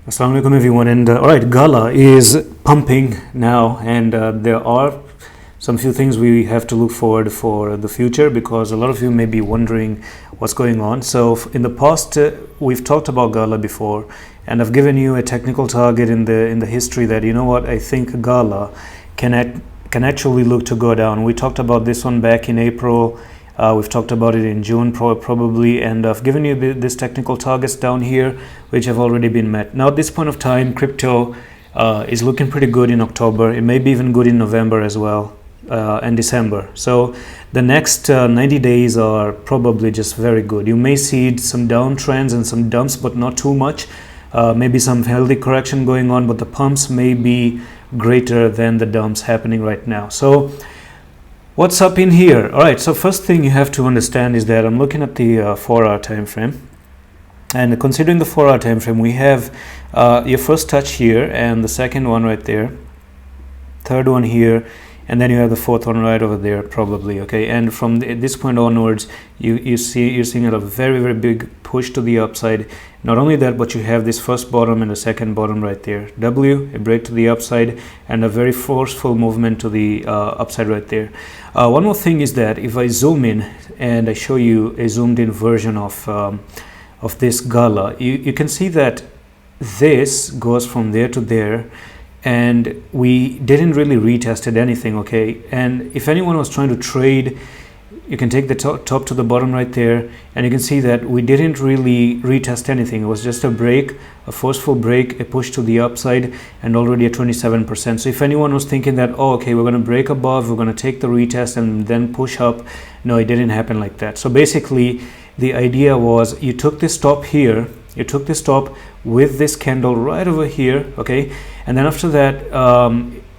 Assalamu alaikum everyone, and all right, Gala is pumping now, and there are some few things we have to look forward for the future, because a lot of you may be wondering what's going on. So in the past, we've talked about Gala before, and I've given you a technical target in the history that, you know what, I think Gala can actually look to go down. We talked about this one back in April. We've talked about it in June probably, and I've given you this technical targets down here which have already been met. Now at this point of time, crypto is looking pretty good in October. It may be even good in November as well, and December. So the next 90 days are probably just very good. You may see some downtrends and some dumps, but not too much. Maybe some healthy correction going on, but the pumps may be greater than the dumps happening right now. So what's up in here? All right, so first thing you have to understand is that I'm looking at the 4-hour time frame, and considering the 4-hour time frame, we have your first touch here and the second one right there, third one here, and then you have the fourth one right over there probably. Okay, and from this point onwards, you're seeing a very big push to the upside. Not only that, but you have this first bottom and the second bottom right there, W, a break to the upside, and a very forceful movement to the upside right there. One more thing is that if I zoom in and I show you a zoomed in version of this Gala, you can see that this goes from there to there, and we didn't really retested anything. Okay, and if anyone was trying to trade, you can take the top to the bottom right there, and you can see that we didn't really retest anything. It was just a break, a forceful break, a push to the upside, and already at 27%. So if anyone was thinking that, oh, okay, we're going to break above, we're going to take the retest and then push up, no, it didn't happen like that. So basically the idea was, you took this top here, you took this top with this candle right over here, okay, and then after that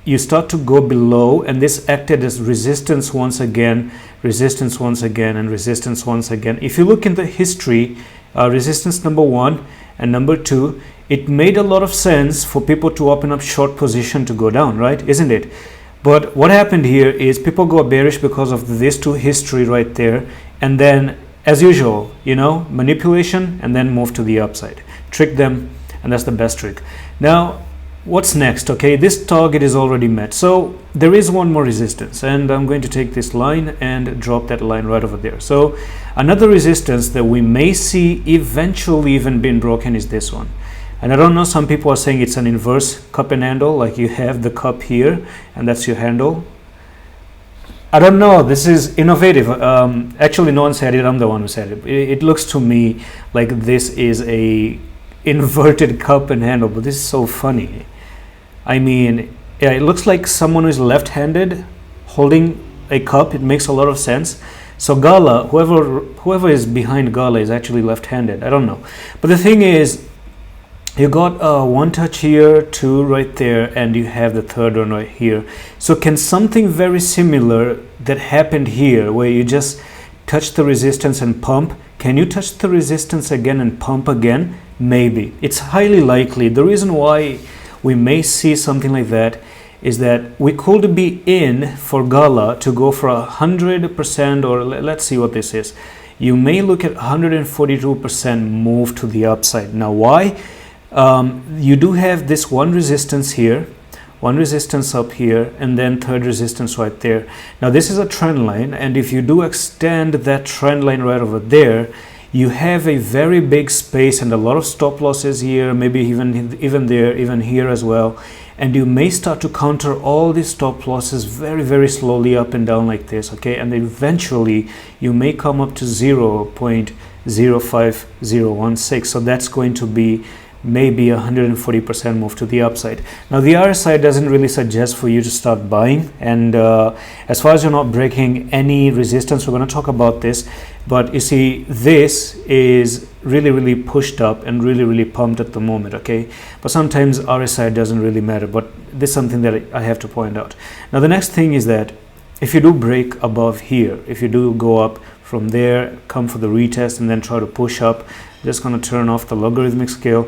you start to go below, and this acted as resistance once again, resistance once again, and resistance once again. If you look in the history, resistance number 1 and number 2, it made a lot of sense for people to open up short position to go down, right? Isn't it? But what happened here is people go bearish because of this 2 history right there, and then as usual, you know, manipulation, and then move to the upside, trick them, and that's the best trick. Now what's next? Okay, this target is already met, so there is one more resistance, and I'm going to take this line and drop that line right over there. So another resistance that we may see eventually even being broken is this one. And I don't know, some people are saying it's an inverse cup and handle, like you have the cup here and that's your handle. I don't know, this is innovative. Actually no one said it, I'm the one who said it. It looks to me like this is a inverted cup and handle, but this is so funny. I mean, yeah, it looks like someone who is left-handed holding a cup. It makes a lot of sense. So Gala, whoever is behind Gala is actually left-handed. I don't know, but the thing is, you got one touch here, 2 right there, and you have the third one right here. So can something very similar that happened here, where you just touch the resistance and pump, can you touch the resistance again and pump again? Maybe. It's highly likely. The reason why we may see something like that is that we could be in for Gala to go for 100%, or let's see what this is. You may look at 142% move to the upside. Now why? You do have this one resistance here, one resistance up here, and then third resistance right there. Now this is a trend line, and if you do extend that trend line right over there, you have a very big space and a lot of stop losses here, maybe even there, even here as well. And you may start to counter all these stop losses very slowly up and down like this, okay? And eventually you may come up to 0.05016. So that's going to be maybe 140% move to the upside. Now the RSI doesn't really suggest for you to start buying, and as far as you're not breaking any resistance, we're going to talk about this, but you see this is really pushed up and really pumped at the moment, okay? But sometimes RSI doesn't really matter, but this is something that I have to point out. Now the next thing is that if you do break above here, if you do go up from there, come for the retest, and then try to push up, just going to turn off the logarithmic scale.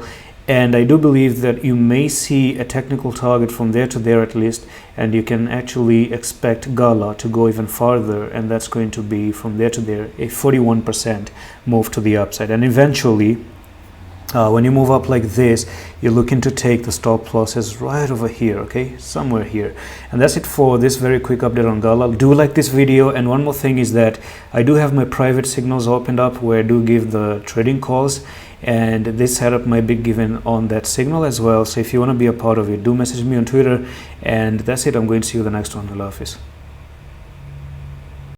And I do believe that you may see a technical target from there to there at least, and you can actually expect Gala to go even farther, and that's going to be from there to there a 41% move to the upside. And eventually When you move up like this, you're looking to take the stop losses right over here, okay, somewhere here. And that's it for this very quick update on Gala. Do like this video, and one more thing is that I do have my private signals opened up where I do give the trading calls, and this setup might be given on that signal as well. So if you want to be a part of it, do message me on Twitter. And that's it. I'm going to see you the next one. Allah Hafiz.